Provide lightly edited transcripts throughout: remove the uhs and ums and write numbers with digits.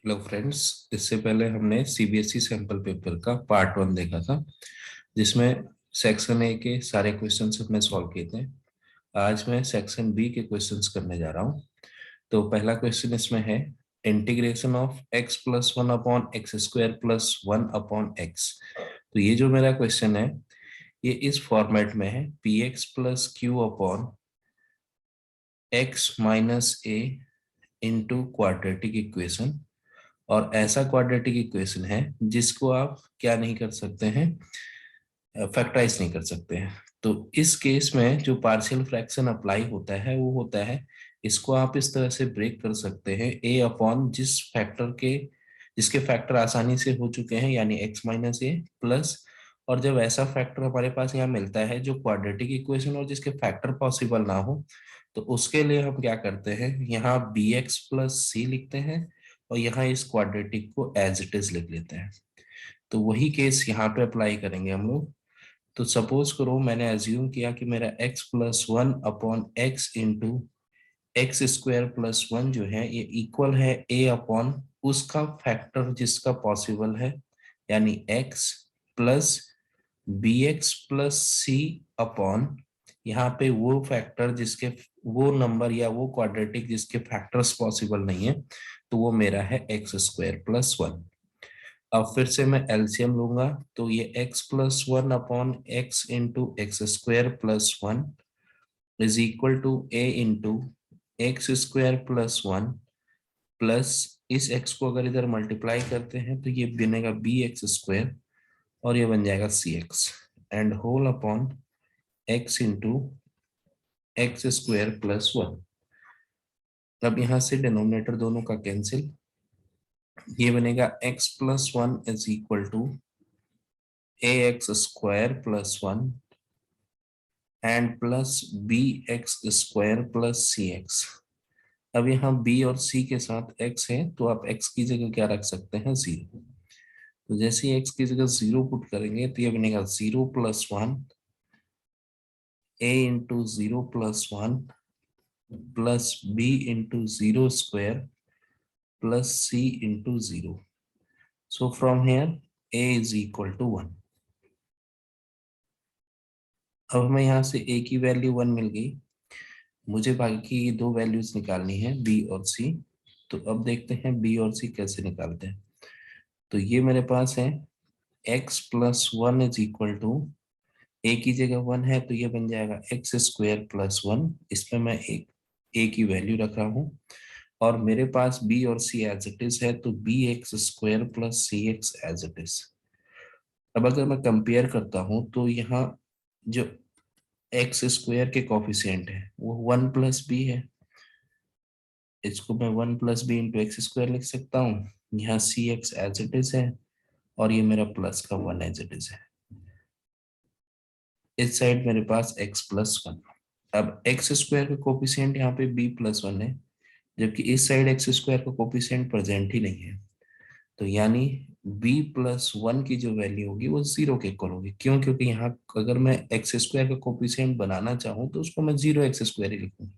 Hello friends. इससे पहले हमने सीबीएसई सैंपल पेपर का पार्ट 1 देखा था, जिसमें सेक्शन ए के सारे क्वेश्चंस हमने सॉल्व किए थे। आज मैं सेक्शन बी के क्वेश्चंस करने जा रहा हूँ। तो पहला क्वेश्चन इसमें है, integration of x plus 1/x² plus 1/x। तो ये जो मेरा क्वेश्चन है, ये इस फॉर्मेट में है, px+q/x-a इंटू क्वाड्रेटिक इक्वेशन। और ऐसा क्वाड्रेटिक इक्वेशन है जिसको आप क्या नहीं कर सकते हैं, फैक्टराइज नहीं कर सकते हैं। तो इस केस में जो पार्शियल फ्रैक्शन अप्लाई होता है वो होता है, इसको आप इस तरह से ब्रेक कर सकते हैं, ए अपॉन जिसके फैक्टर आसानी से हो चुके हैं, यानी x-a प्लस। और जब ऐसा फैक्टर हमारे पास यहाँ मिलता है जो क्वाड्रेटिक इक्वेशन और जिसके फैक्टर पॉसिबल ना हो, तो उसके लिए हम क्या करते हैं, यहाँ bx+c लिखते हैं और यहाँ इस क्वाड्रेटिक को एज इट इज लिख लेते हैं। तो वही केस यहाँ पे अप्लाई करेंगे हम लोग। तो सपोज करो मैंने एज्यूम किया कि मेरा x+1/x इंटू x² + 1 जो है ये इक्वल है a अपॉन उसका फैक्टर जिसका पॉसिबल है, यानी x प्लस bx+c अपॉन यहाँ पे वो फैक्टर जिसके, वो नंबर या वो क्वाड्रेटिक जिसके फैक्टर्स पॉसिबल नहीं है, तो वो मेरा है x² + 1। अब फिर से मैं एलसीएम लूंगा, तो ये x+1/x into x² + 1 is equal to a into x² + 1 plus इस x को अगर इधर मल्टीप्लाई करते हैं तो ये बनेगा bx² और ये बन जाएगा cx and whole upon x into x² + 1। अब यहाँ से डिनोमिनेटर दोनों का कैंसिल, ये बनेगा x+1 is equal to ax² + 1 and plus bx² + cx। अब यहाँ b और c के साथ x है, तो आप x की जगह क्या रख सकते हैं, 0। तो जैसे ही x की जगह 0 पुट करेंगे तो ये बनेगा 0+1 a into 0+1 plus b into 0² plus c into 0। So from here a is equal to 1। अब हमें यहाँ से a की वैल्यू 1 मिल गई, मुझे बाकी ये दो वैल्यूज निकालनी है b और c। तो अब देखते हैं b और c कैसे निकालते हैं। तो ये मेरे पास है x+1 is equal to, a की जगह 1 है तो ये बन जाएगा x² + 1। इसमें मैं एक a की वैल्यू रख रहा हूँ और मेरे पास b और c एज इट इज है, तो bx² + cx as it is. अब अगर मैं कंपेयर करता हूँ तो यहाँ जो x² के कोफिशिएंट है वो 1 + b है, इसको मैं 1 + b इंटू x² लिख सकता हूँ। यहाँ cx एज इट इज है और ये मेरा प्लस का 1 एज इट इज है। इस साइड मेरे पास x+1। अब x² का कोफिशिएंट यहाँ पे b+1 है, जबकि इस साइड x² का कोफिशिएंट प्रेजेंट ही नहीं है। तो यानी b+1 की जो वैल्यू होगी वो 0 के इक्वल होगी। क्यों? क्योंकि यहाँ अगर मैं x² का कोफिशिएंट बनाना चाहूँ तो उसको मैं 0x² ही लिखूंगा।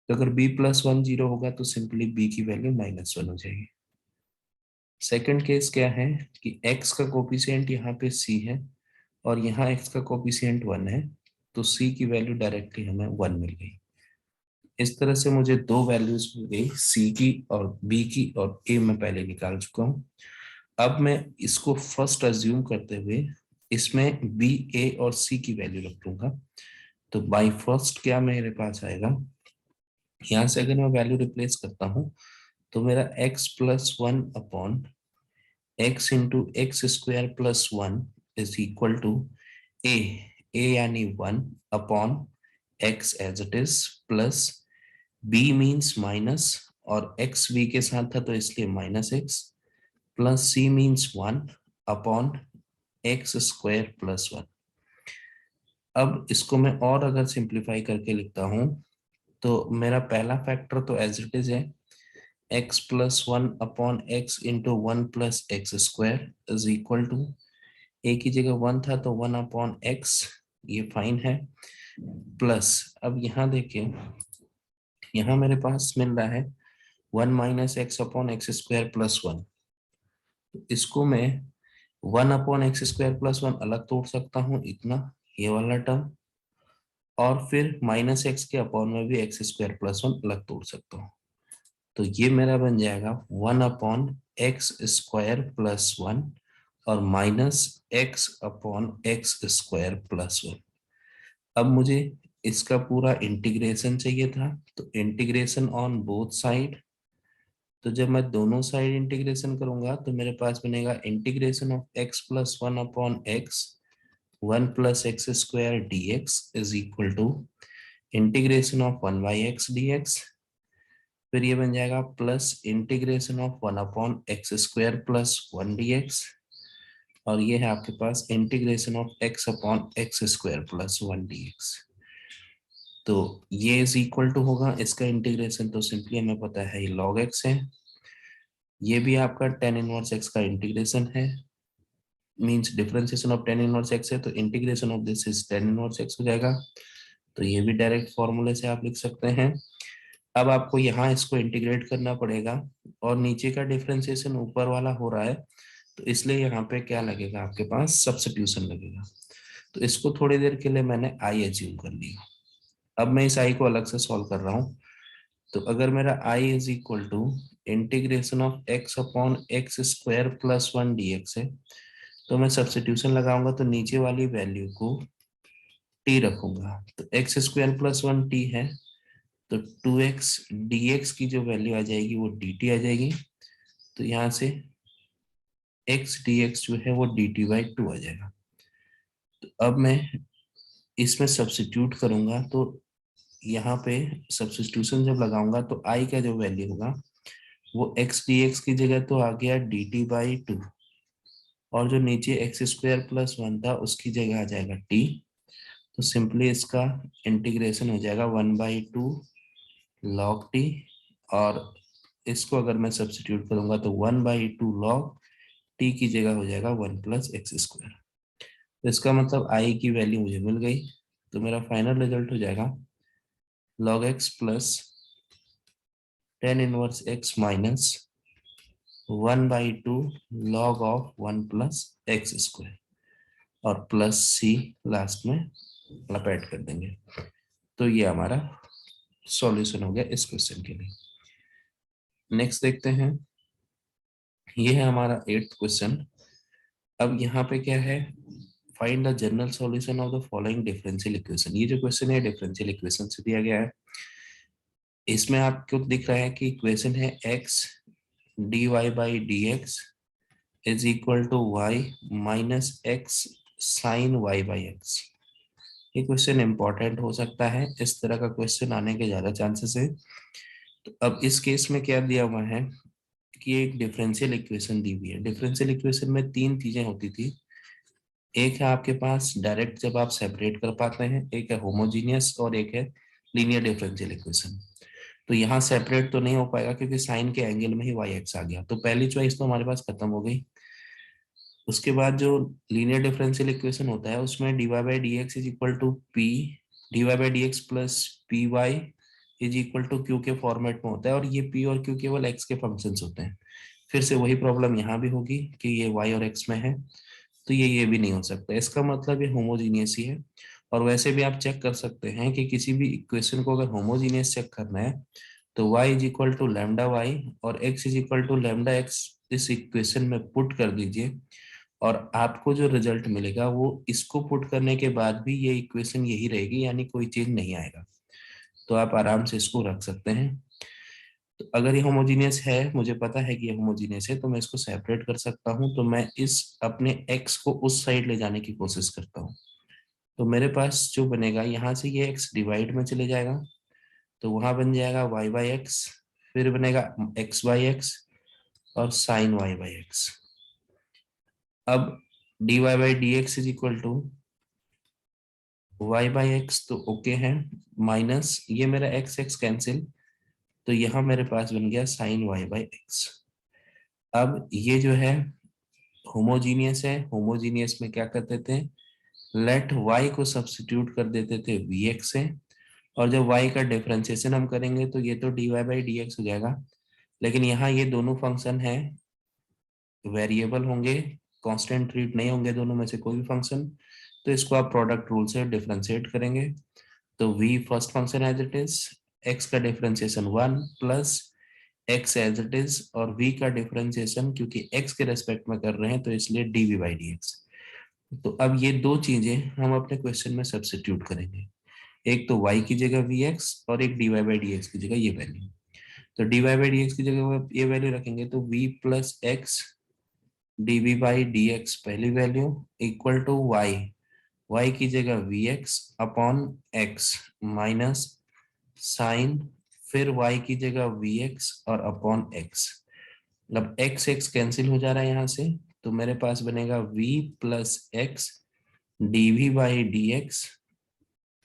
तो अगर b+1 0 होगा तो सिंपली b की वैल्यू -1 हो जाएगी। सेकंड केस क्या है कि x का कोफिशिएंट यहाँ पे c है और यहाँ x का कोफिशिएंट 1 है, तो c की वैल्यू डायरेक्टली हमें 1 मिल गई। इस तरह से मुझे दो वैल्यूज मिल गई, c की और b की, और a मैं पहले निकाल चुका हूँ। अब मैं इसको फर्स्ट अज्यूम करते हुए इसमें b, a और c की वैल्यू रख लूंगा। तो बाय फर्स्ट क्या मेरे पास आएगा, यहाँ से अगर मैं वैल्यू रिप्लेस करता हूँ तो मेरा x+1/x into x² + 1 is equal to a, यानी 1 upon x as it is, plus b means minus और x b के साथ था तो इसलिए -x, plus c means 1 upon x² + 1। अब इसको मैं और अगर सिंप्लीफाई करके लिखता हूँ तो मेरा पहला फैक्टर तो एज इट इज है, x+1/x into 1 + x² is equal to, a की जगह 1 था तो 1/x, ये फाइन है, प्लस अब यहाँ देखिए, यहाँ मेरे पास मिल रहा है 1 minus x upon x square plus 1। इसको मैं 1 अपॉन एक्स स्क्वायर प्लस 1 अलग तोड़ सकता हूँ, इतना ये वाला टर्म, और फिर माइनस एक्स के अपॉन में भी एक्स स्क्वायर प्लस 1 अलग तोड़ सकता हूँ। तो ये मेरा बन जाएगा 1 अपॉन एक्स स्क्वायर प्लस 1 और minus x upon x square plus 1। अब मुझे इसका पूरा इंटीग्रेशन चाहिए था, तो इंटीग्रेशन ऑन बोथ साइड। तो जब मैं दोनों साइड इंटीग्रेशन करूंगा तो मेरे पास बनेगा integration of x plus 1 upon x 1 plus x square d x is equal to integration of 1 by x d x. फिर ये बन जाएगा plus integration of 1 upon x square plus 1 d x, और ये है आपके पास integration of x upon x square plus 1 d x. तो ये इज इक्वल टू होगा, इसका इंटीग्रेशन तो सिंपली हमें पता है ये लॉग एक्स है, ये भी आपका tan इनवर्स एक्स का इंटीग्रेशन है, means differentiation of tan inverse x है, तो integration of this is tan inverse x हो जाएगा। तो ये भी डायरेक्ट फॉर्मूले से आप लिख सकते हैं। अब आपको यहाँ इसको इंटीग्रेट करना पड़ेगा, और नीचे का डिफरेंशिएशन ऊपर वाला हो रहा है, तो इसलिए यहाँ पे क्या लगेगा, आपके पास सब्स्टिट्यूशन लगेगा। तो इसको थोड़ी देर के लिए मैंने आई अज्यूम कर लिया। अब मैं इस आई को अलग से सॉल्व कर रहा हूँ। तो अगर मेरा I is equal to integration of x upon x square plus 1 d x है, तो मैं सब्स्टिट्यूशन लगाऊंगा तो नीचे वाली वैल्यू को टी रखूंगा, तो एक्स स्क्वायर प्लस 1 टी है, तो 2x dx की जो वैल्यू आ जाएगी वो dt आ जाएगी। तो यहाँ से x dx जो है वो dt बाई 2 आ जाएगा। तो अब मैं इसमें सब्स्टिट्यूट करूंगा, तो यहाँ पे सब्स्टिट्यूशन जब लगाऊंगा तो i का जो वैल्यू होगा वो x dx की जगह तो आ गया dt बाई 2, और जो नीचे एक्स स्क्वायर प्लस 1 था उसकी जगह आ जाएगा t। तो सिंपली इसका इंटीग्रेशन हो जाएगा 1 बाई 2 लॉग टी, और इसको अगर मैं सब्स्टिट्यूट करूंगा तो 1 बाई 2 लॉग टी की जगह हो जाएगा 1 प्लस एक्स स्क्वायर। तो इसका मतलब आई की वैल्यू मुझे मिल गई, तो मेरा फाइनल रिजल्ट हो जाएगा log x plus tan inverse x minus 1 by 2 log of 1 plus x square, और प्लस सी लास्ट में आप ऐड कर देंगे। तो ये हमारा सॉल्यूशन हो गया इस क्वेश्चन के लिए। नेक्स्ट देखते हैं, ये है हमारा 8th क्वेश्चन। अब यहाँ पे क्या है, find the general solution of the following differential equation. ये जो क्वेश्चन है डिफरेंशियल इक्वेशन से दिया गया है। इसमें आपको दिख रहा है कि इक्वेशन है x dy by d x is equal to y minus x sine y by x. ये क्वेश्चन इंपॉर्टेंट हो सकता है, इस तरह का क्वेश्चन आने के ज्यादा चांसेस है। तो अब इस केस में क्या दिया हुआ है कि एक डिफरेंशियल इक्वेशन दी हुई है। डिफरेंशियल इक्वेशन में तीन चीजें होती थी, एक है आपके पास डायरेक्ट जब आप सेपरेट कर पाते हैं, एक है होमोजीनियस, और एक है लीनियर डिफरेंशियल इक्वेशन। तो यहाँ सेपरेट तो नहीं हो पाएगा क्योंकि साइन के एंगल में ही वाई एक्स आ गया, तो पहली चॉइस तो हमारे पास खत्म हो गई। उसके बाद जो लीनियर डिफरेंशियल इक्वेशन होता है उसमें d y by d x is equal to p d y by d x plus p y is equal to q के फॉर्मेट में होता है, और ये पी और क्यू केवल एक्स के फंक्शंस होते हैं। फिर से वही प्रॉब्लम यहाँ भी होगी कि ये वाई और एक्स में है, तो ये भी नहीं हो सकता। इसका मतलब ये होमोजीनियस ही है। और वैसे भी आप चेक कर सकते हैं कि किसी भी इक्वेशन को अगर होमोजीनियस चेक करना है तो y is equal to lambda y और x is equal to lambda x इस इक्वेशन में पुट कर दीजिए, और आपको जो रिजल्ट मिलेगा वो इसको पुट करने के बाद भी ये इक्वेशन यही रहेगी, यानी कोई चेंज नहीं आएगा। तो आप आराम से इसको रख सकते हैं। तो अगर ये होमोजीनियस है, मुझे पता है कि ये होमोजीनियस है, तो मैं इसको सेपरेट कर सकता हूँ। तो मैं इस अपने x को उस साइड ले जाने की कोशिश करता हूँ। तो मेरे पास जो बनेगा, यहाँ से ये x डिवाइड में चले जाएगा, तो वहां बन जाएगा y बाई एक्स, फिर बनेगा x बाई एक्स और साइन y बाई एक्स। अब dy by d x is equal to y by x, तो ओके है, माइनस ये मेरा x x कैंसिल, तो यहाँ मेरे पास बन गया साइन y बाई एक्स। अब ये जो है होमोजीनियस है, होमोजीनियस में क्या करते थे, लेट y को सब्स्टिट्यूट कर देते थे vx से, और जब y का डिफरेंशिएशन हम करेंगे तो ये तो dy बाई डी एक्स हो जाएगा, लेकिन यहाँ ये दोनों फंक्शन है वेरिएबल होंगे, कांस्टेंट ट्रीट नहीं होंगे दोनों में से कोई भी फंक्शन, तो इसको आप प्रोडक्ट रूल से डिफरेंशिएट करेंगे। तो v first function as it is, x का differentiation 1 plus x as it is, और v का डिफरेंशिएशन क्योंकि x के रेस्पेक्ट में कर रहे हैं तो इसलिए dv बाई dx। तो अब ये दो चीजें हम अपने क्वेश्चन में सब्स्टिट्यूट करेंगे, एक तो y की जगह vx और एक dy बाई dx की जगह ये वैल्यू। तो dy बाई dx की जगह ये वैल्यू रखेंगे तो v plus x dv by dx पहली वैल्यू इक्वल टू y की जगह vx upon x minus sine, फिर y की जगह vx और अपॉन x। अब x कैंसिल हो जा रहा है यहाँ से, तो मेरे पास बनेगा v plus x dv by dx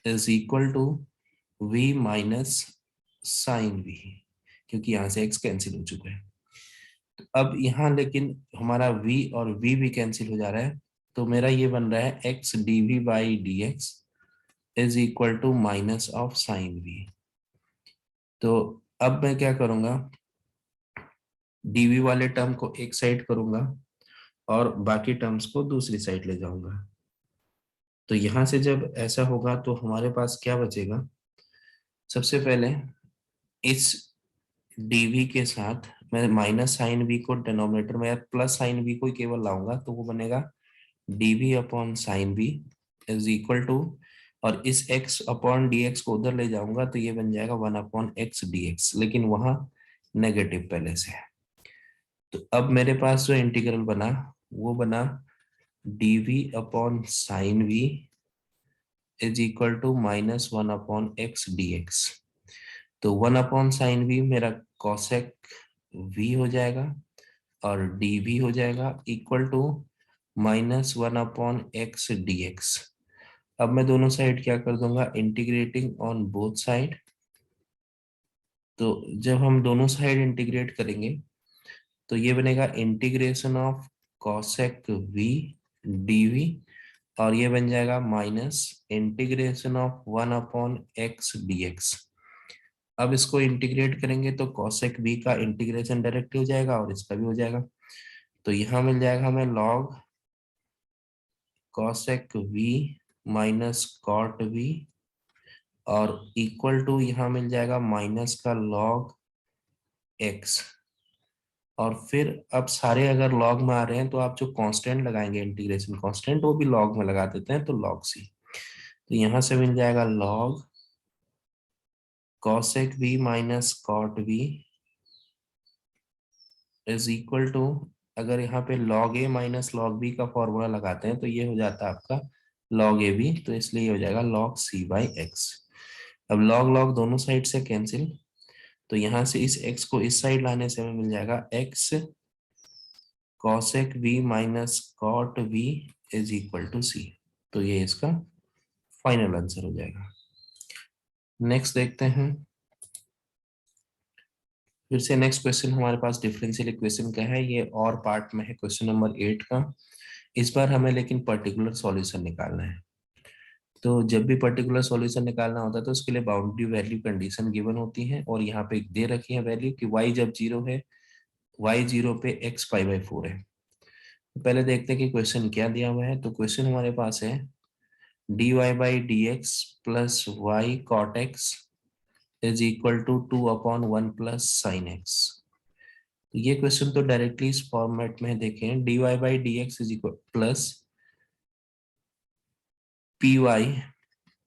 is equal to v minus sine v, क्योंकि यहाँ से x कैंसिल हो चुका है। तो अब यहाँ लेकिन हमारा v और v भी कैंसिल हो जा रहा है, तो मेरा ये बन रहा है x dv by dx is equal to minus of sine v। तो अब मैं क्या करूंगा, dv वाले टर्म को एक साइड करूंगा और बाकी टर्म्स को दूसरी साइड ले जाऊंगा। तो यहां से जब ऐसा होगा तो हमारे पास क्या बचेगा, सबसे पहले इस dv के साथ मैं माइनस साइन v को डिनोमिनेटर में या प्लस साइन v को केवल लाऊंगा, तो वो बनेगा dv upon sine v is equal to, और इस x अपॉन dx को उधर ले जाऊंगा तो ये बन जाएगा 1 अपॉन एक्स dx, लेकिन वहां नेगेटिव पहले से है। तो अब मेरे पास जो इंटीग्रल बना वो बना dv upon sine v is equal to minus 1 upon x dx। तो 1 अपॉन साइन v मेरा कॉसेक v हो जाएगा और dv हो जाएगा equal to minus 1 upon x dx। अब मैं दोनों साइड क्या कर दूंगा, इंटीग्रेटिंग ऑन बोथ साइड। तो जब हम दोनों साइड इंटीग्रेट करेंगे तो ये बनेगा integration of cosec v dv, और ये बन जाएगा minus integration of 1 upon x dx। अब इसको इंटीग्रेट करेंगे तो कॉसेक v का इंटीग्रेशन डायरेक्ट हो जाएगा और इसका भी हो जाएगा। तो यहाँ मिल जाएगा हमें log cosec v minus cot v, और इक्वल टू यहाँ मिल जाएगा माइनस का log x। और फिर अब सारे अगर log में आ रहे हैं तो आप जो कांस्टेंट लगाएंगे इंटीग्रेशन कांस्टेंट वो भी log में लगा देते हैं, तो log c। तो यहाँ से मिल जाएगा log cosec v minus cot v is equal to, अगर यहाँ पे log a minus log b का फॉर्मूला लगाते हैं तो ये हो जाता है आपका log a b, तो इसलिए ये हो जाएगा log c बाई x। अब log log दोनों साइड से कैंसिल, तो यहाँ से इस x को इस साइड लाने से हमें मिल जाएगा x cosec v minus cot v is equal to c। तो ये इसका फाइनल आंसर हो जाएगा। नेक्स्ट देखते हैं, फिर से नेक्स्ट क्वेश्चन हमारे पास डिफरेंशियल इक्वेशन का है, ये और पार्ट में है क्वेश्चन नंबर 8 का। इस बार हमें लेकिन पर्टिकुलर सॉल्यूशन निकालना है। तो जब भी पर्टिकुलर सॉल्यूशन निकालना होता है तो उसके लिए बाउंड्री वैल्यू कंडीशन गिवन होती है, और यहाँ पे दे रखी है वैल्यू कि y जब 0 है, y 0 पे x पाई बाई 4 है। तो पहले देखते हैं कि क्वेश्चन क्या दिया हुआ है। तो क्वेश्चन हमारे पास है dy by d x plus y cot x is equal to 2 upon 1 plus sine x. ये क्वेश्चन तो डायरेक्टली इस फॉर्मेट में देखें, dy by d x is equal plus p y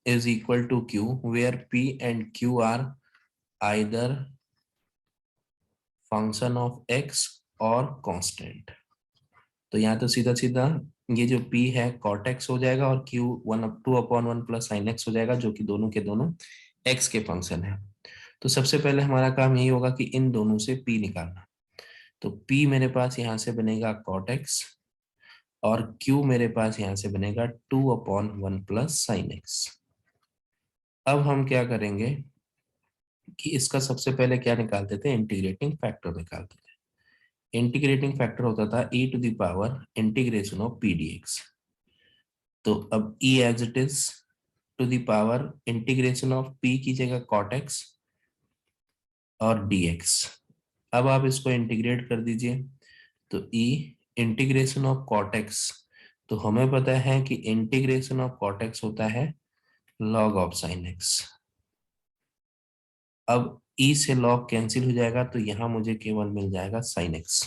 is equal to q, where p and q are either function of x और constant। तो यहाँ तो सीधा सीधा ये जो p है cot x हो जाएगा और q 2 upon 1 plus sine x हो जाएगा, जो कि दोनों के दोनों x के फंक्शन है। तो सबसे पहले हमारा काम यही होगा कि इन दोनों से p निकालना। तो p मेरे पास यहाँ से बनेगा cot x और q मेरे पास यहाँ से बनेगा 2 अपॉन 1 प्लस साइन एक्स। अब हम क्या करेंगे कि इसका सबसे पहले क्या निकालते थे, इंटीग्रेटिंग फैक्टर निकालते थे। इंटीग्रेटिंग फैक्टर होता था e to the power integration of p dx। तो अब e as it is to the power integration of p की जगह cot x और dx, अब आप इसको इंटीग्रेट कर दीजिए, तो ई इंटीग्रेशन ऑफ कॉट एक्स, तो हमें पता है कि इंटीग्रेशन ऑफ कॉट एक्स होता है लॉग ऑफ साइन एक्स। अब ई से लॉग कैंसिल हो जाएगा, तो यहां मुझे केवल मिल जाएगा साइन एक्स।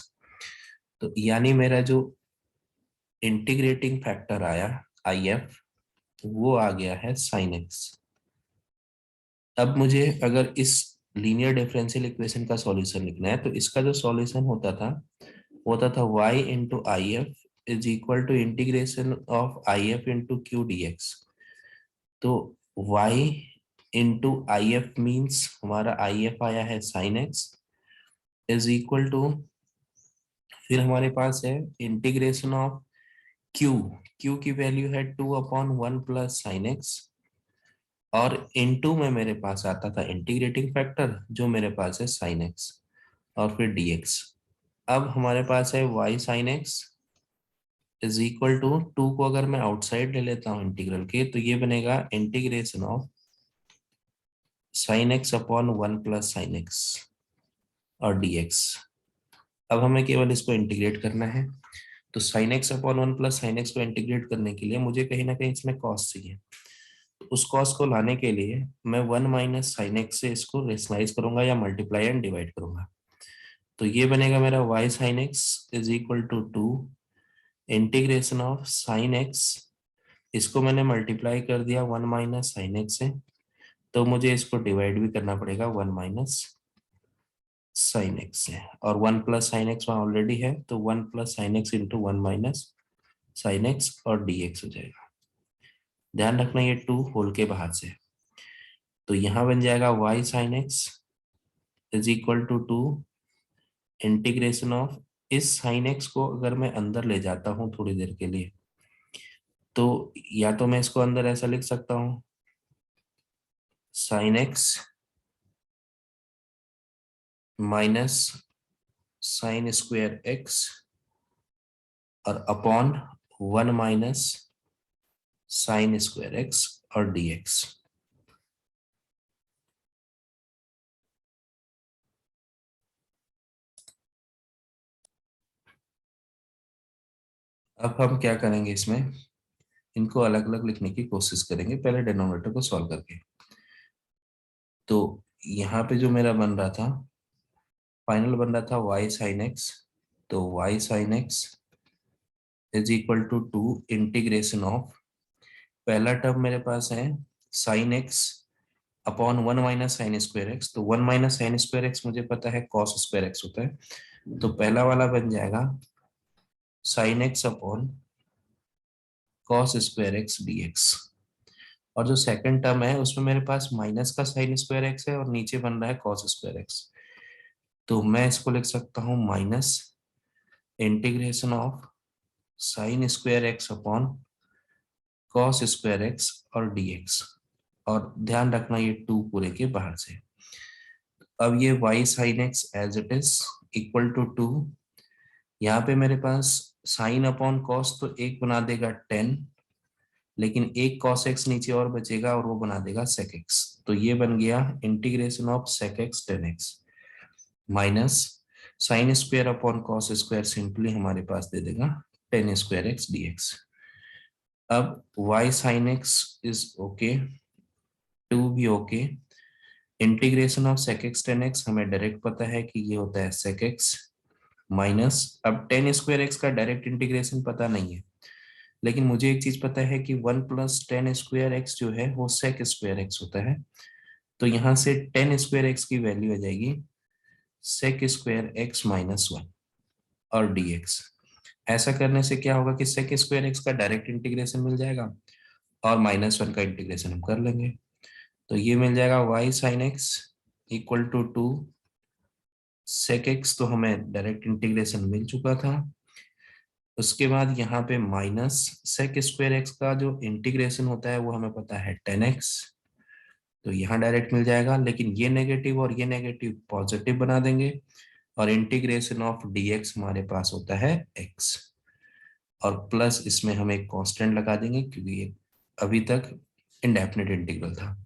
तो यानी मेरा जो इंटीग्रेटिंग फैक्टर आया आई एफ, वो आ गया है साइन एक्स। अब मुझे अगर इस लीनियर डिफरेंशियल इक्वेशन का सॉल्यूशन लिखना है, तो इसका जो सॉल्यूशन होता था y into I F is equal to integration of I F into q d x. तो y into I F means हमारा आई एफ आया है sine x, is equal to, फिर हमारे पास है इंटीग्रेशन ऑफ q, q की value है 2/1 प्लस साइन एक्स, और इनटू में मेरे पास आता था इंटीग्रेटिंग फैक्टर जो मेरे पास है साइन एक्स, और फिर dx। अब हमारे पास है y sine x is equal to 2 को अगर मैं आउटसाइड ले लेता हूँ इंटीग्रल के, तो ये बनेगा integration of sine x upon 1 plus sine x और dx। अब हमें केवल इसको इंटीग्रेट करना है, तो sign x upon 1 plus sine x को इंटीग्रेट करने के लिए मुझे कहीं ना कहीं इसमें कॉस चाहिए। तो उस कॉस को लाने के लिए मैं 1 माइनस साइन एक्स से इसको रेशनलाइज करूंगा या मल्टीप्लाई एंड डिवाइड करूंगा। तो ये बनेगा मेरा y sine x is equal to 2 integration of sine x, इसको मैंने मल्टीप्लाई कर दिया 1 माइनस साइन एक्स से, तो मुझे इसको डिवाइड भी करना पड़ेगा 1 माइनस साइन एक्स से, और 1 प्लस साइन एक्स वहाँ ऑलरेडी है, तो 1 plus sine x into 1 minus sign x और डी एक्स हो जाएगा। ध्यान रखना ये 2 होल के बाहर से, तो यहाँ बन जाएगा y sine x is equal to 2 integration of, इस साइन एक्स को अगर मैं अंदर ले जाता हूं थोड़ी देर के लिए, तो या तो मैं इसको अंदर ऐसा लिख सकता हूं sine x minus sine square x और upon 1 minus sine square x और dx। अब हम क्या करेंगे, इसमें इनको अलग अलग लिखने की कोशिश करेंगे, पहले डिनोमिनेटर को सॉल्व करके। तो यहाँ पे जो मेरा बन रहा था, फाइनल बन रहा था y साइन एक्स, तो y sine x is equal to 2 integration of, पहला टर्म मेरे पास है sine x upon 1 minus sine square x, तो 1 माइनस साइन स्क्वायर एक्स मुझे पता है कॉस स्क्वायर एक्स होता है, तो पहला वाला बन जाएगा sign x upon cos square x dx। और जो सेकंड टर्म है उसमें मेरे पास माइनस का साइन स्क्वायर एक्स है और नीचे बन रहा है कॉस स्क्वायर एक्स, तो मैं इसको लिख सकता हूँ minus integration of sign square x upon cos square x और dx। और ध्यान रखना ये 2 पूरे के बाहर से। अब ये y sine x as it is equal to 2, यहाँ पे मेरे पास साइन अपॉन कॉस तो एक बना देगा 10, लेकिन एक कॉस एक्स नीचे और बचेगा और वो बना देगा सेक एक्स, तो ये बन गया integration of sec x 10x minus sine square upon cos square, simply हमारे पास दे देगा 10 स्क्वायर एक्स dx। अब y sine x is okay, 2 भी okay, integration of sec x 10x हमें डायरेक्ट पता है कि ये होता है सेक एक्स माइनस, अब 10 स्क्वायर एक्स का डायरेक्ट इंटीग्रेशन पता नहीं है, लेकिन मुझे एक चीज पता है कि 1 प्लस 10 स्क्वायर एक्स जो है वो सेक स्क्वायर एक्स होता है, तो यहाँ से 10 स्क्वायर एक्स की वैल्यू आ जाएगी सेक स्क्वायर एक्स माइनस 1 और dx। ऐसा करने से क्या होगा कि सेक स्क्वायर एक्स का डायरेक्ट इंटीग्रेशन मिल जाएगा और -1 का इंटीग्रेशन हम कर लेंगे, तो ये मिल जाएगा y sine x equal to 2 sec x, तो हमें डायरेक्ट इंटीग्रेशन मिल चुका था। उसके बाद यहाँ पे माइनस सेक स्क्वायर एक्स का जो इंटीग्रेशन होता है वो हमें पता है 10x, तो यहाँ डायरेक्ट मिल जाएगा, लेकिन ये नेगेटिव और ये नेगेटिव पॉजिटिव बना देंगे, और इंटीग्रेशन ऑफ dx हमारे पास होता है x, और प्लस इसमें हम एक कांस्टेंट लगा देंगे क्योंकि ये अभी तक इंडेफिनिट इंटीग्रल था,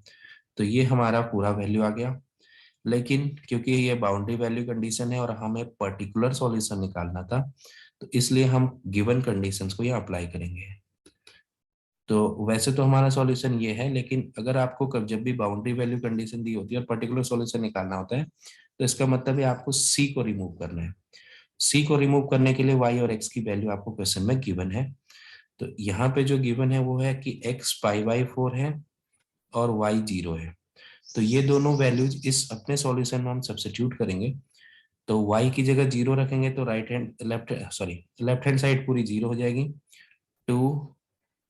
तो ये हमारा पूरा वैल्यू आ गया। लेकिन क्योंकि ये बाउंड्री वैल्यू कंडीशन है और हमें पर्टिकुलर सॉल्यूशन निकालना था, तो इसलिए हम गिवन कंडीशंस को यहाँ अप्लाई करेंगे। तो वैसे तो हमारा सॉल्यूशन ये है, लेकिन अगर आपको कब जब भी बाउंड्री वैल्यू कंडीशन दी होती है और पर्टिकुलर सॉल्यूशन निकालना होता है, तो इसका मतलब है आपको सी को रिमूव करना है। सी को रिमूव करने के लिए वाई और एक्स की वैल्यू आपको क्वेश्चन में गिवन है। तो यहाँ पे जो गिवन है वो है कि एक्स पाई बाई 4 है और वाई 0 है। तो ये दोनों वैल्यूज इस अपने सॉल्यूशन में हम सब्स्टिट्यूट करेंगे। तो y की जगह 0 रखेंगे तो लेफ्ट हैंड साइड पूरी 0 हो जाएगी। 2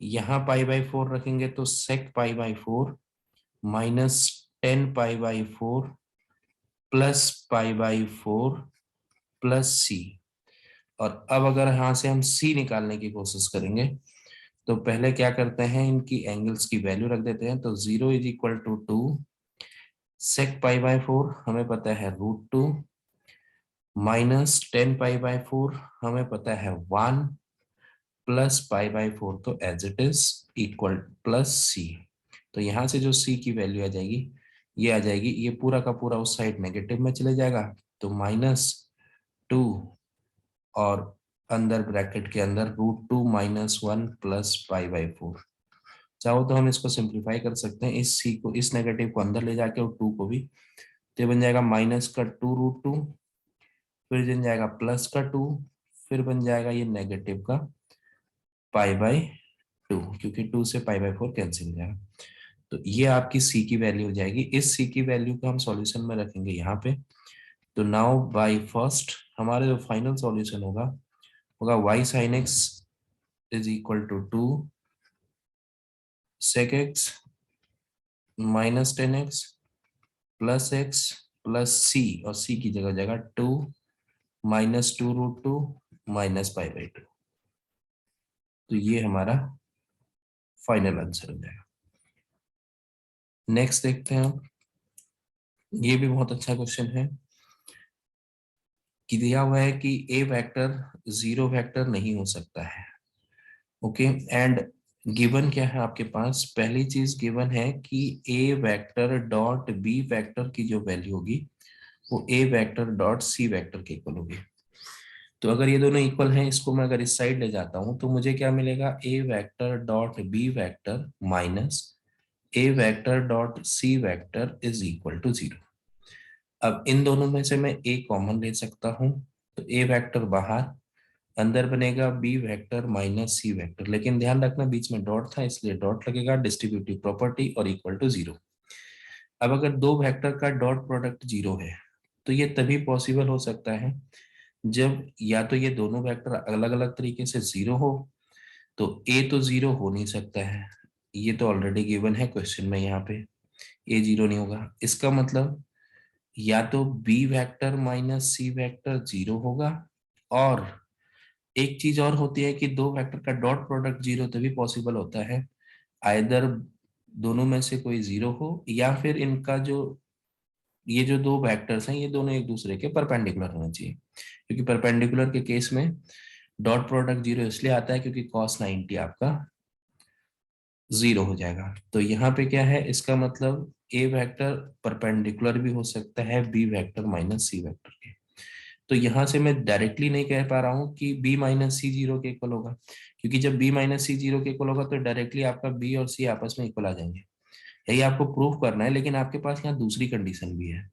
यहाँ पाई बाई 4 रखेंगे तो sec pi by 4 minus 10 pi by 4 plus pi by 4 plus c. और अब अगर यहाँ से हम c निकालने की कोशिश करेंगे, तो पहले क्या करते हैं, इनकी एंगल्स की वैल्यू रख देते हैं। तो 0 is equal to 2 sec pi by 4 हमें पता है √2 माइनस 10 पाई बाई 4 हमें पता है 1 प्लस पाई बाई 4 तो as it is equal plus c. तो यहाँ से जो सी की वैल्यू आ जाएगी, ये आ जाएगी, ये पूरा का पूरा उस साइड नेगेटिव में चले जाएगा, तो -2 और अंदर ब्रैकेट के अंदर √2 माइनस 1 प्लस पाई बाई 4। चाहो तो हम इसको सिंप्लीफाई कर सकते हैं, इस सी को, इस नेगेटिव को अंदर ले जाके और 2 को भी, तो ये बन जाएगा माइनस का 2 √2, फिर बन जाएगा प्लस का 2, फिर बन जाएगा ये नेगेटिव का पाई बाई 2, क्योंकि 2 से पाई बाई 4 कैंसिल हो जाएगा। तो ये आपकी सी की वैल्यू हो जाएगी। इस सी की वैल्यू को हम सॉल्यूशन में रखेंगे यहाँ पे। तो नाउ बाय फर्स्ट हमारा जो फाइनल सॉल्यूशन होगा y sin x is equal to 2 sec x minus 10x plus x plus c, और c की जगह जगह 2 माइनस 2 √2 माइनस पाई बाई 2। तो ये हमारा फाइनल आंसर हो जाएगा। नेक्स्ट देखते हैं हम। ये भी बहुत अच्छा क्वेश्चन है कि दिया हुआ है कि ए वेक्टर 0 वेक्टर नहीं हो सकता है। ओके, एंड गिवन क्या है आपके पास, पहली चीज गिवन है कि a vector dot b vector की जो वैल्यू होगी वो ए वेक्टर डॉट सी वेक्टर के इक्वल होगी। तो अगर ये दोनों इक्वल हैं, इसको मैं अगर इस साइड ले जाता हूं तो मुझे क्या मिलेगा, a vector dot b vector minus a vector dot c vector is equal to 0। अब इन दोनों में से मैं ए कॉमन ले सकता हूं, तो ए वेक्टर बाहर, अंदर बनेगा B vector minus C vector, लेकिन ध्यान रखना बीच में डॉट था इसलिए डॉट लगेगा, डिस्ट्रीब्यूटिव प्रॉपर्टी और इक्वल टू 0। अब अगर दो वेक्टर का डॉट प्रोडक्ट 0 है, तो ये तभी पॉसिबल हो सकता है जब या तो ये दोनों वेक्टर अलग अलग तरीके से 0 हो। तो ए तो 0 हो नहीं सकता है, ये तो ऑलरेडी गिवन है क्वेश्चन में, यहाँ पे ए 0 नहीं होगा। इसका मतलब या तो B vector minus C vector 0 होगा, और एक चीज और होती है कि दो वेक्टर का डॉट प्रोडक्ट 0 तभी पॉसिबल होता है, आइदर दोनों में से कोई 0 हो, या फिर इनका जो ये जो दो वेक्टर्स हैं ये दोनों एक दूसरे के परपेंडिकुलर होना चाहिए। क्योंकि परपेंडिकुलर के केस में डॉट प्रोडक्ट 0 इसलिए आता है क्योंकि cos 90 आपका 0 हो जाएगा। तो यहाँ पे क्या है, इसका मतलब ए वेक्टर परपेंडिकुलर भी हो सकता है B vector minus C vector के। तो यहाँ से मैं डायरेक्टली नहीं कह पा रहा हूँ कि बी माइनस सी 0 के इक्वल होगा, क्योंकि जब बी माइनस सी 0 के इक्वल होगा तो डायरेक्टली आपका बी और सी आपस में इक्वल आ जाएंगे। यही आपको प्रूफ करना है, लेकिन आपके पास यहाँ दूसरी कंडीशन भी है।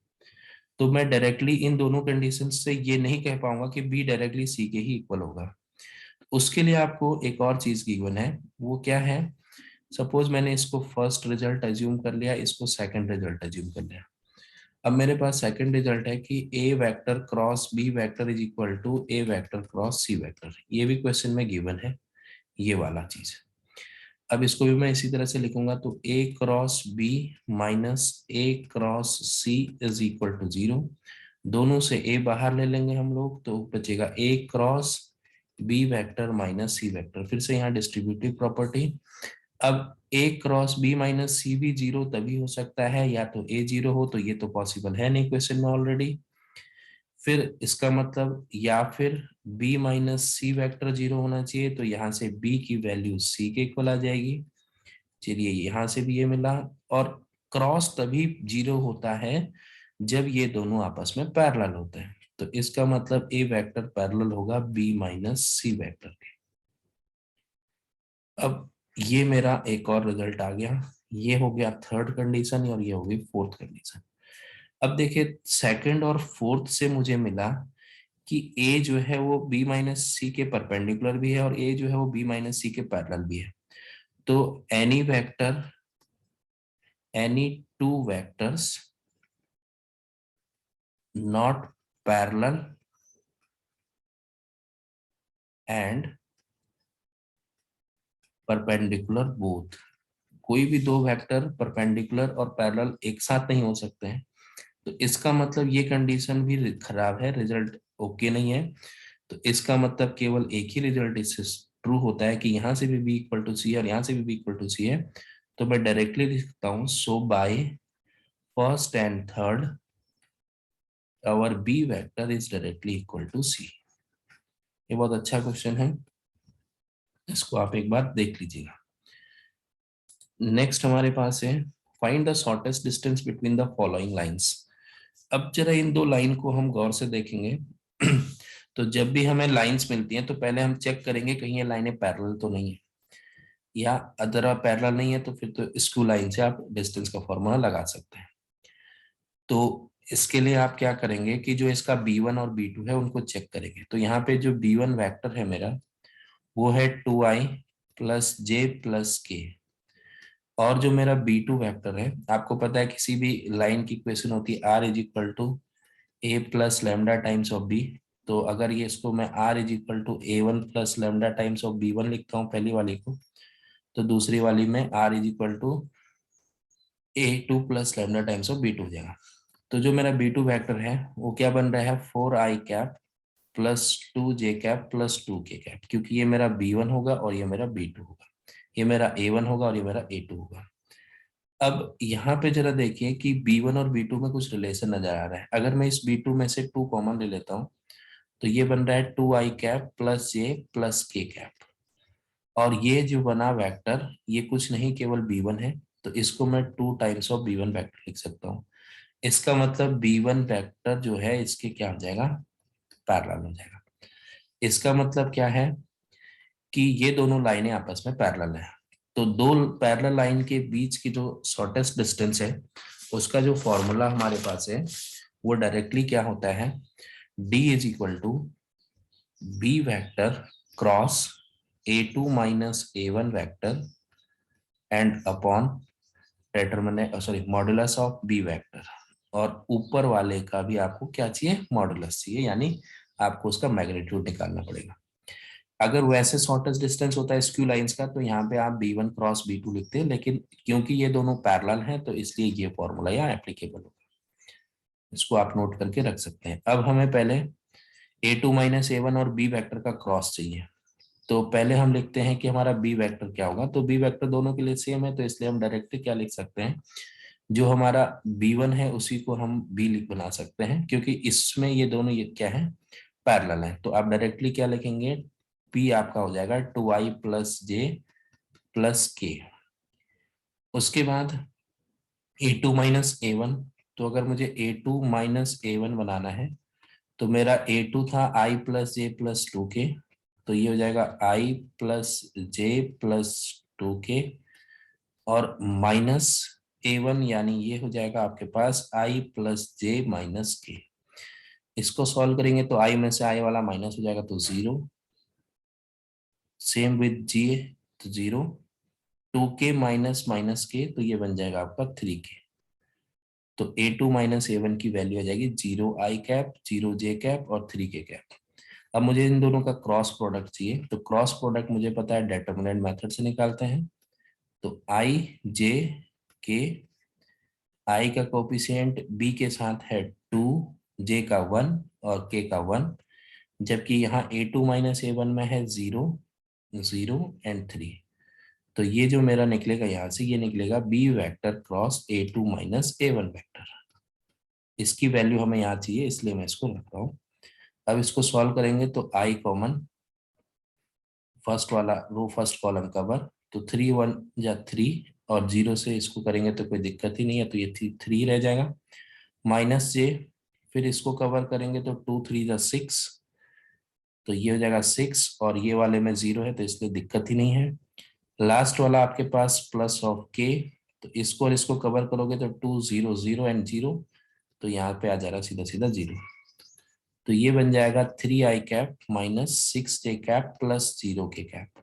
तो मैं डायरेक्टली इन दोनों कंडीशन से ये नहीं कह पाऊंगा कि बी डायरेक्टली सी के ही इक्वल होगा। उसके लिए आपको एक और चीज गिवन है, वो क्या है, सपोज मैंने इसको फर्स्ट रिजल्ट अज्यूम कर लिया, इसको सेकंड रिजल्ट अज्यूम कर लिया। अब मेरे पास सेकंड रिजल्ट है कि a vector cross b vector is equal to a vector cross c vector, ये भी क्वेश्चन में गिवन है, ये वाला चीज। अब इसको भी मैं इसी तरह से लिखूंगा, तो a cross b minus a cross c is equal to 0। दोनों से ए बाहर ले लेंगे हम लोग, तो बचेगा ए cross b vector minus C vector, फिर से यहाँ डिस्ट्रीब्यूटिव प्रॉपर्टी। अब ए क्रॉस बी माइनस सी भी 0 तभी हो सकता है या तो ए 0 हो, तो ये तो पॉसिबल है नहीं क्वेश्चन में ऑलरेडी। फिर इसका मतलब या फिर बी माइनस सी वैक्टर 0 होना चाहिए, तो यहाँ से बी की वैल्यू सी के इक्वल आ जाएगी। चलिए यहाँ से भी ये मिला। और क्रॉस तभी 0 होता है जब ये दोनों आपस में पैरेलल होते हैं। तो इसका मतलब ए वेक्टर पैरेलल होगा बी माइनस सी वेक्टर के। अब ये मेरा एक और रिजल्ट आ गया, ये हो गया थर्ड कंडीशन और ये हो गई फोर्थ कंडीशन। अब देखिए सेकंड और फोर्थ से मुझे मिला कि ए जो है वो बी माइनस सी के परपेंडिकुलर भी है और ए जो है वो बी माइनस सी के पैरेलल भी है। तो any vector, any two vectors not parallel and perpendicular both, कोई भी दो वेक्टर परपेंडिकुलर और पैरेलल एक साथ नहीं हो सकते हैं। तो इसका मतलब ये कंडीशन भी खराब है, रिजल्ट ओके नहीं है। तो इसका मतलब केवल एक ही रिजल्ट इससे ट्रू होता है कि यहाँ से भी बी इक्वल टू सी और यहाँ से भी बी इक्वल टू सी है। तो मैं डायरेक्टली लिखता हूँ, so by first and third our b vector is directly equal to c. ये बहुत अच्छा क्वेश्चन है, इसको आप एक बार देख लीजिएगा। नेक्स्ट हमारे पास है find the shortest distance between the following lines. अब जरा इन दो लाइन को हम गौर से देखेंगे। तो जब भी हमें लाइंस मिलती हैं तो पहले हम चेक करेंगे कहीं ये लाइनें पैरेलल तो नहीं है, या अगर पैरेलल नहीं है तो फिर तो स्क्यू लाइन से आप डिस्टेंस का फॉर्मूला लगा सकते हैं। तो इसके लिए आप क्या करेंगे कि जो इसका b1 और b2 है उनको चेक करेंगे। तो यहाँ पे जो b1 वेक्टर है मेरा वो है 2i प्लस जे प्लस के, और जो मेरा b2 वेक्टर है, आपको पता है किसी भी लाइन की इक्वेशन होती है r is equal to a plus lambda times of b. तो अगर ये इसको मैं r is equal to a1 प्लस लेमडा टाइम्स ऑफ b1 लिखता हूँ पहली वाली को, तो दूसरी वाली में r is equal to a2 plus lambda times of b2 हो जाएगा। तो जो मेरा b2 वेक्टर है वो क्या बन रहा है, 4i cap plus 2j cap plus 2k cap, क्योंकि ये मेरा b1 होगा और ये मेरा b2 होगा, ये मेरा a1 होगा और ये मेरा a2 होगा। अब यहाँ पे जरा देखिए कि b1 और b2 में कुछ रिलेशन नजर आ रहा है। अगर मैं इस b2 में से 2 कॉमन ले लेता हूँ तो ये बन रहा है 2i cap plus j plus k cap, और ये जो बना वेक्टर ये कुछ नहीं केवल b1 है। तो इसको मैं 2 टाइम्स ऑफ b1 वेक्टर लिख सकता हूँ। इसका मतलब b1 वेक्टर जो है इसके क्या हो जाएगा, पैरेलल हो जाएगा। इसका मतलब क्या है कि ये दोनों लाइनें आपस में पैरेलल है। तो दो पैरेलल लाइन के बीच की जो शॉर्टेस्ट डिस्टेंस है उसका जो फॉर्मूला हमारे पास है वो डायरेक्टली क्या होता है, d is equal to b vector cross a2 minus a1 vector and upon determinant sorry modulus of b vector. और ऊपर वाले का भी आपको क्या चाहिए, मॉडुलस चाहिए, यानी आपको उसका मैग्नीट्यूड निकालना पड़ेगा। अगर वैसे शॉर्टेस्ट डिस्टेंस होता है स्क्यू लाइंस का तो यहाँ पे आप b1 क्रॉस b2 लिखते हैं, लेकिन क्योंकि ये दोनों पैरेलल हैं तो इसलिए ये फॉर्मूला यहाँ एप्लीकेबल होगा। इसको आप नोट करके रख सकते हैं। अब हमें पहले a2 माइनस a1 और b वेक्टर का क्रॉस चाहिए। तो पहले हम लिखते हैं कि हमारा b वेक्टर क्या होगा। तो b वेक्टर दोनों के लिए सेम है तो इसलिए हम डायरेक्टली क्या लिख सकते हैं, जो हमारा b1 है उसी को हम b लिख बना सकते हैं, क्योंकि इसमें ये दोनों ये क्या है, पैरेलल है। तो आप डायरेक्टली क्या लिखेंगे, p आपका हो जाएगा 2i प्लस जे प्लस के। उसके बाद a2 माइनस a1, तो अगर मुझे a2 माइनस a1 बनाना है तो मेरा a2 था i plus J plus 2k, तो ये हो जाएगा i plus J plus 2k और माइनस a1, यानी ये हो जाएगा आपके पास i प्लस जे माइनस के। इसको सॉल्व करेंगे तो i में से i वाला माइनस हो जाएगा तो 0, सेम विद g, तो 0, 2k माइनस माइनस के तो ये बन जाएगा आपका 3k। तो a2 माइनस a1 की वैल्यू आ जाएगी 0i कैप 0j कैप और 3k कैप। अब मुझे इन दोनों का क्रॉस प्रोडक्ट चाहिए, तो क्रॉस प्रोडक्ट मुझे पता है डिटरमिनेंट मेथड से निकालते हैं। तो i j k, i का कोफिशिएंट b के साथ है 2, j का 1 और k का 1, जबकि यहाँ a2 माइनस a1 में है 0, 0 एंड 3। तो ये जो मेरा निकलेगा यहाँ से ये निकलेगा b vector cross a2 minus a1 vector. इसकी वैल्यू हमें यहाँ चाहिए इसलिए मैं इसको रख रहा हूँ। अब इसको सॉल्व करेंगे तो i कॉमन, फर्स्ट वाला रो फर्स्ट कॉलम कवर, तो 3 1 या 3 और 0 से इसको करेंगे तो कोई दिक्कत ही नहीं है, तो ये 3 रह जाएगा माइनस जे, फिर इसको कवर करेंगे तो 2 3 जा 6, तो ये हो जाएगा 6, और ये वाले में 0 है तो इसलिए दिक्कत ही नहीं है। लास्ट वाला आपके पास प्लस ऑफ के, तो इसको और इसको कवर करोगे तो 2 0 0 एंड 0, तो यहाँ पे आ जा रहा सीधा सीधा 0। तो ये बन जाएगा 3i cap minus 6j cap plus 0k cap.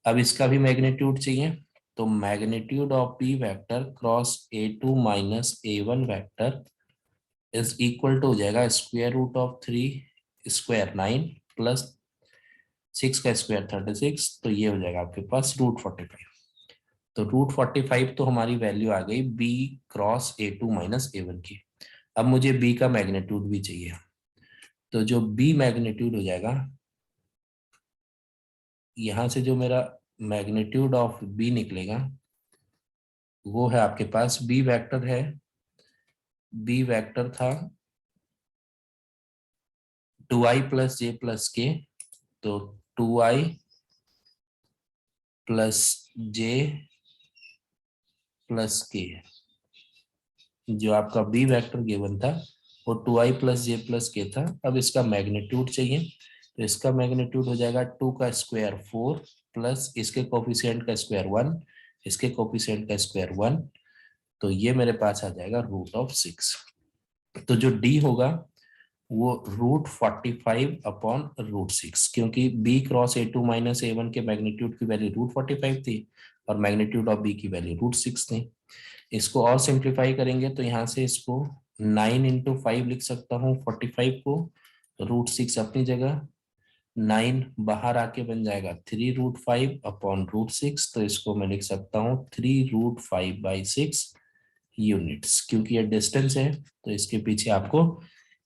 अब इसका भी मैग्नीट्यूड चाहिए, तो magnitude of b vector cross a2 minus a1 vector is equal to हो जाएगा square root of 3 square 9 plus 6 का स्क्वायर 36, तो ये हो जाएगा आपके पास √45। तो √45 तो हमारी वैल्यू आ गई B cross a2 minus a1 की। अब मुझे बी का मैग्नीट्यूड भी चाहिए, तो जो बी मैग्नीट्यूड हो जाएगा, यहां से जो मेरा मैग्नीट्यूड ऑफ बी निकलेगा वो है आपके पास बी वेक्टर है, बी वेक्टर था 2i प्लस जे प्लस के, तो 2i प्लस जे प्लस के, जो आपका बी वेक्टर गिवन था वो 2i प्लस जे प्लस के था। अब इसका मैग्नीट्यूड चाहिए, तो इसका मैग्नीट्यूड हो जाएगा 2 का स्क्वायर 4 प्लस इसके कोफिशिएंट का स्क्वायर 1, इसके कोफिशिएंट का स्क्वायर 1, तो ये मेरे पास आ जाएगा √6। तो जो डी होगा वो √45 अपॉन √6, क्योंकि B cross a2 minus a1 के मैग्नीट्यूड की वैल्यू √45 थी और मैग्नीट्यूड ऑफ बी की वैल्यू √6 थी। इसको और सिंप्लीफाई करेंगे तो यहाँ से इसको 9 इंटू 5 लिख सकता हूँ 45 को, √6 अपनी जगह, 9 बाहर आके बन जाएगा 3√5 अपॉन √6, तो इसको मैं लिख सकता हूँ 3√5/6 यूनिट्स, क्योंकि ये डिस्टेंस है तो इसके पीछे आपको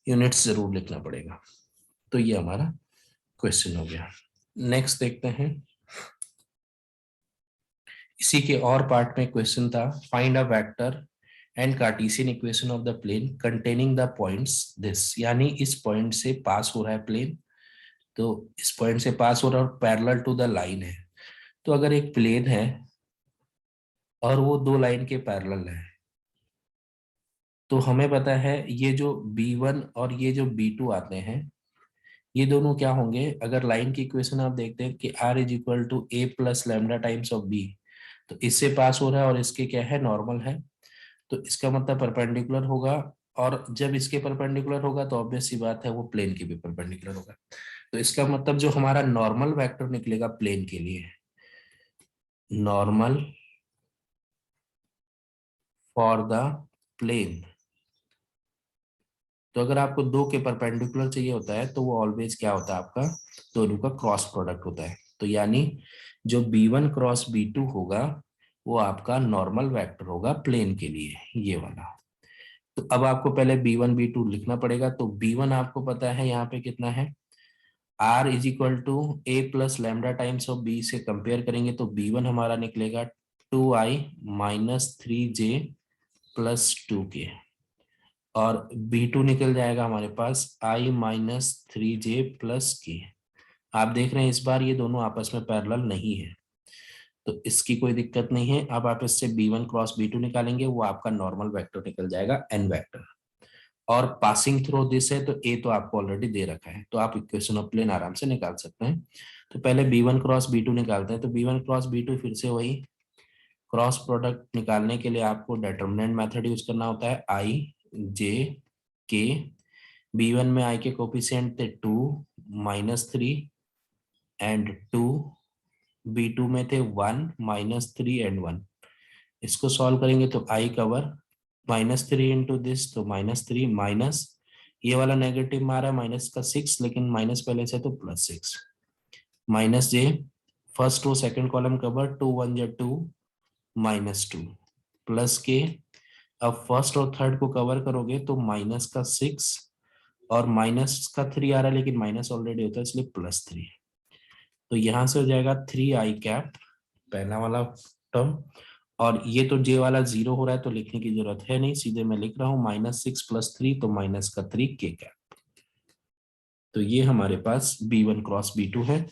यूनिट्स जरूर लिखना पड़ेगा। तो ये हमारा क्वेश्चन हो गया। नेक्स्ट देखते हैं, इसी के और पार्ट में क्वेश्चन था find a vector and cartesian equation of the plane containing the points this, यानी इस पॉइंट से पास हो रहा है प्लेन, तो इस पॉइंट से पास हो रहा है और पैरेलल टू द लाइन है। तो अगर एक प्लेन है और वो दो लाइन के पैरेलल है, तो हमें पता है ये जो B1 और ये जो B2 आते हैं, ये दोनों क्या होंगे, अगर लाइन की इक्वेशन आप देखते हैं कि R is equal to a plus lambda times of b, तो इससे पास हो रहा है और इसके क्या है, नॉर्मल है, तो इसका मतलब परपेंडिकुलर होगा, और जब इसके परपेंडिकुलर होगा तो ऑब्वियस सी बात है वो प्लेन के भी परपेंडिकुलर होगा। तो इसका मतलब जो हमारा नॉर्मल वेक्टर निकलेगा प्लेन के लिए, नॉर्मल फॉर द प्लेन, तो अगर आपको दो के परपेंडिकुलर चाहिए होता है तो वो ऑलवेज क्या होता है, आपका दोनों का क्रॉस प्रोडक्ट होता है। तो यानी जो B1 क्रॉस B2 होगा वो आपका नॉर्मल वेक्टर होगा प्लेन के लिए, ये वाला। तो अब आपको पहले B1 B2 लिखना पड़ेगा, तो B1 आपको पता है यहाँ पे कितना है, R is equal to a plus lambda times of B से कंपेयर करेंगे तो B1 हमारा निकलेगा 2i minus 3j plus 2k, और B2 निकल जाएगा हमारे पास i minus 3j plus k। आप देख रहे हैं इस बार ये दोनों आपस में पैरेलल नहीं है, तो इसकी कोई दिक्कत नहीं है। अब आप इससे B1 क्रॉस B2 निकालेंगे, वो आपका नॉर्मल वेक्टर निकल जाएगा n वेक्टर, और पासिंग थ्रू दिस है तो a तो आपको ऑलरेडी दे रखा है, तो आप इक्वेशन ऑफ प्लेन आराम से निकाल सकते हैं। तो पहले B1 क्रॉस B2 निकालते हैं, तो B1 क्रॉस B2 फिर से वही क्रॉस प्रोडक्ट निकालने के लिए आपको डिटरमिनेंट मेथड यूज करना होता है, i j k। B1 में i के कोफिशिएंट थे 2 माइनस 3 एंड 2, B2 में थे 1 माइनस 3 एंड 1। इसको सॉल्व करेंगे तो i कवर -3 इंटू दिस, तो -3 माइनस ये वाला नेगेटिव में आ रहा है माइनस का 6, लेकिन माइनस पहले से तो +6, minus j first row second column cover 2 1 जा 2 -2 प्लस के। अब फर्स्ट और थर्ड को कवर करोगे तो माइनस का 6 और माइनस का 3 आ रहा है, लेकिन माइनस ऑलरेडी होता है इसलिए +3, तो यहां से हो जाएगा 3i कैप पहला वाला टर्म, और ये तो जे वाला 0 हो रहा है तो लिखने की जरूरत है नहीं, सीधे मैं लिख रहा हूं -6 + 3, तो माइनस का 3k कैप। तो ये हमारे पास B1 क्रॉस B2 है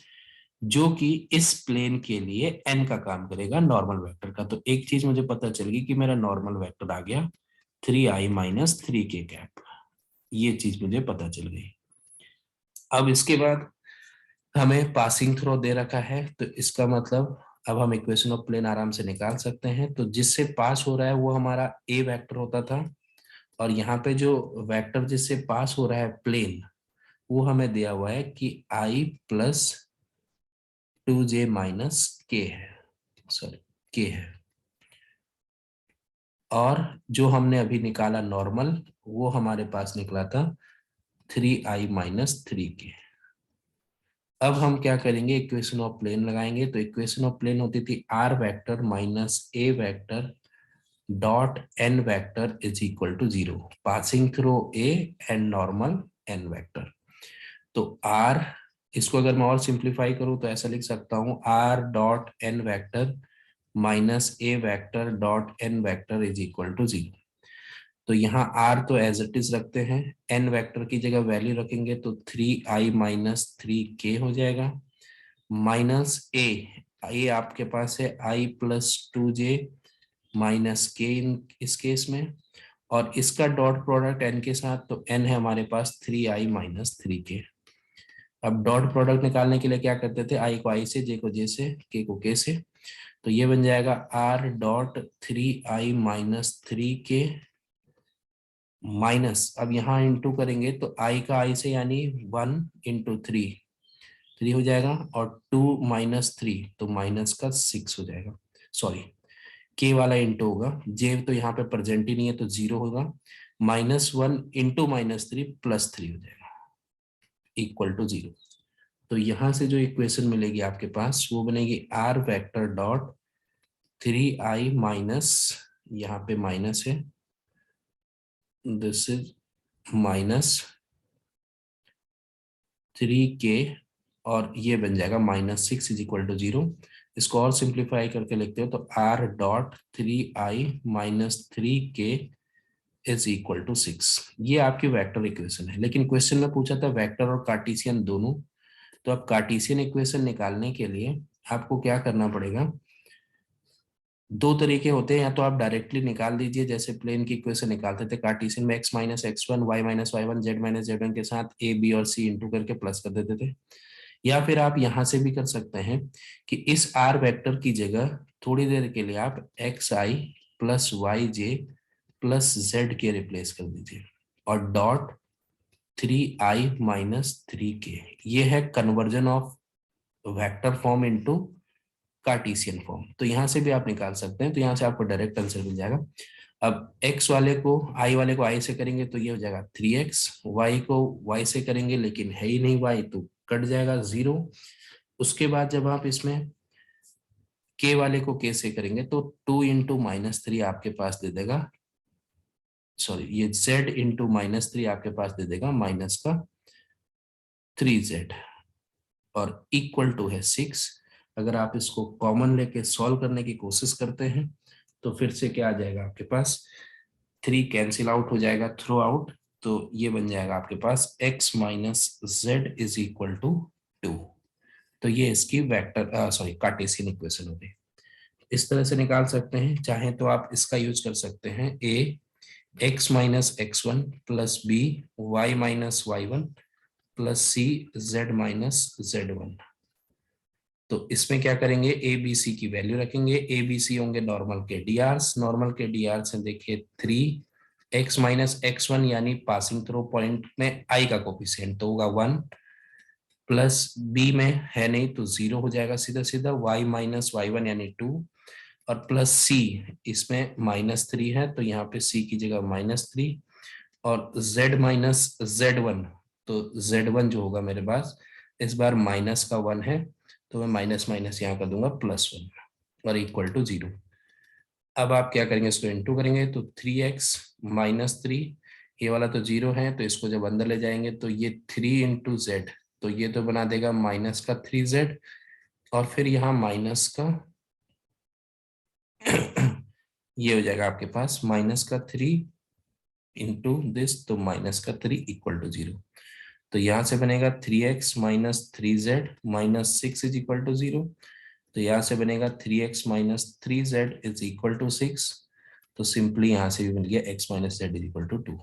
जो कि इस प्लेन के लिए n का काम करेगा नॉर्मल वेक्टर का। तो एक चीज मुझे पता चल गई कि मेरा नॉर्मल वेक्टर आ गया 3i माइनस 3k कैप। ये चीज मुझे पता चल गई। अब इसके बाद हमें पासिंग थ्रो दे रखा है, तो इसका मतलब अब हम इक्वेशन ऑफ प्लेन आराम से निकाल सकते हैं। तो जिससे पास हो रहा है वो हमारा ए वेक्टर होता था, और यहाँ पे जो वेक्टर जिससे पास हो रहा है प्लेन, वो हमें दिया हुआ है कि i प्लस 2j माइनस के है, सॉरी के है। और जो हमने अभी निकाला नॉर्मल, वो हमारे पास निकला था 3i माइनस 3k। अब हम क्या करेंगे, इक्वेशन ऑफ प्लेन लगाएंगे। तो इक्वेशन ऑफ प्लेन होती थी r vector minus a vector dot n vector is equal to 0, passing through a and normal n vector. तो r, इसको अगर मैं और सिंप्लीफाई करूं तो ऐसा लिख सकता हूं r dot n vector minus a vector dot n vector is equal to 0। तो यहाँ r तो एज इट इज रखते हैं, n वेक्टर की जगह वैल्यू रखेंगे तो 3i माइनस 3k हो जाएगा, माइनस a आपके पास है i प्लस 2j माइनस के इस केस में, और इसका डॉट प्रोडक्ट n के साथ, तो n है हमारे पास 3i माइनस 3k। अब डॉट प्रोडक्ट निकालने के लिए क्या करते थे, i को i से, j को j से, k को k से। तो ये बन जाएगा r dot 3i minus 3k minus, अब यहाँ इंटू करेंगे तो i का i से यानी 1 इंटू 3 हो जाएगा, और 2 माइनस 3 तो माइनस का 6 हो जाएगा। सॉरी, के वाला इंटू होगा, जे तो यहाँ पे प्रेजेंट ही नहीं है तो 0 होगा, -1 इंटू -3 +3 हो जाएगा इक्वल टू 0। तो यहाँ से जो इक्वेशन मिलेगी आपके पास वो बनेगी r vector dot 3i minus, यहाँ पे माइनस है, दिस इज माइनस 3k, और ये बन जाएगा -6 इज इक्वल टू 0। इसको और सिंप्लीफाई करके लिखते हो तो r dot 3i minus 3k is equal to 6। ये आपकी वेक्टर इक्वेशन है। लेकिन क्वेश्चन में पूछा था वेक्टर और कार्टेशियन दोनों। तो अब कार्टेशियन इक्वेशन निकालने के लिए आपको क्या करना पड़ेगा, दो तरीके होते हैं, या तो आप डायरेक्टली निकाल दीजिए जैसे प्लेन की इक्वेशन निकालते थे कार्टेशियन में, x minus x1 y minus y1 z minus z1 के साथ a b और c इंटू करके प्लस कर देते थे, या फिर आप यहां से भी कर सकते हैं कि इस r वेक्टर की जगह थोड़ी देर के लिए आप xi प्लस वाई जे प्लस जेड के रिप्लेस कर दीजिए, और डॉट 3i माइनस 3k। ये है conversion of vector form into Cartesian form. तो यहां से भी आप निकाल सकते हैं, तो यहां से आपको डायरेक्ट आंसर मिल जाएगा। अब x वाले को i से करेंगे तो ये हो जाएगा 3x, y को y से करेंगे लेकिन है ही नहीं y, तो कट जाएगा 0। उसके बाद जब आप इसमें k वाले को k से करेंगे तो 2 इंटू -3 आपके पास दे देगा, सॉरी ये z इंटू -3 आपके पास दे देगा माइनस का 3z, और इक्वल टू है 6। अगर आप इसको कॉमन लेके सॉल्व करने की कोशिश करते हैं तो फिर से क्या आ जाएगा आपके पास, 3 कैंसिल आउट हो जाएगा थ्रू आउट, तो ये बन जाएगा आपके पास x minus z is equal to 2। तो ये इसकी वेक्टर सॉरी कार्टेशियन इक्वेशन हो गई। इस तरह से निकाल सकते हैं, चाहे तो आप इसका यूज कर सकते हैं, a x minus x1 plus b y minus y1 plus c z minus z1। तो इसमें क्या करेंगे, ए बी सी की वैल्यू रखेंगे, ए बी सी होंगे नॉर्मल के डी आर्स, नॉर्मल के डी आर से देखिए 3x माइनस x1 यानी पासिंग थ्रू पॉइंट में i का कोफिशिएंट तो होगा 1, प्लस b में है नहीं तो 0 हो जाएगा सीधा सीधा, y माइनस y1 यानी 2, और प्लस c, इसमें -3 है तो यहाँ पे c की जगह -3, और z माइनस z1, तो z1 जो होगा मेरे पास इस बार माइनस का 1 है तो मैं माइनस माइनस यहाँ कर दूंगा +1 और इक्वल टू 0। अब आप क्या करेंगे, इसको इंटू करेंगे तो 3x माइनस 3, ये वाला तो 0 है तो इसको जब अंदर ले जाएंगे तो ये 3 इंटू जेड, तो ये तो बना देगा माइनस का 3z, और फिर यहाँ माइनस का ये हो जाएगा आपके पास माइनस का 3 इंटू दिस, तो माइनस का 3 इक्वल टू 0। तो यहाँ से बनेगा 3x minus 3z minus 6 is equal to 0। तो यहाँ से बनेगा 3x minus 3z is equal to 6। तो सिंपली यहाँ से भी मिल गया x minus z is equal to 2।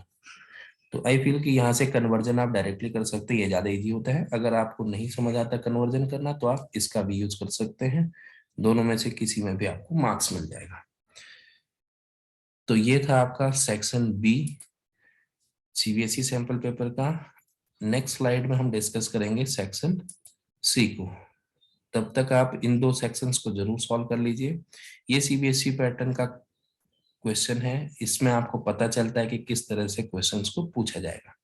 तो आई फील कि यहाँ से कन्वर्जन आप डायरेक्टली कर सकते हैं, ये ज्यादा इजी होता है। अगर आपको नहीं समझ आता कन्वर्जन करना तो आप इसका भी यूज कर सकते हैं, दोनों में से किसी में भी आपको मार्क्स मिल जाएगा। तो ये था आपका section B CBSE sample paper का। नेक्स्ट स्लाइड में हम डिस्कस करेंगे सेक्शन सी को। तब तक आप इन दो सेक्शंस को जरूर सॉल्व कर लीजिए। ये सीबीएसई पैटर्न का क्वेश्चन है, इसमें आपको पता चलता है कि किस तरह से क्वेश्चंस को पूछा जाएगा।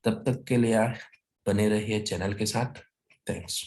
तब तक के लिए आप बने रहिए चैनल के साथ। थैंक्स।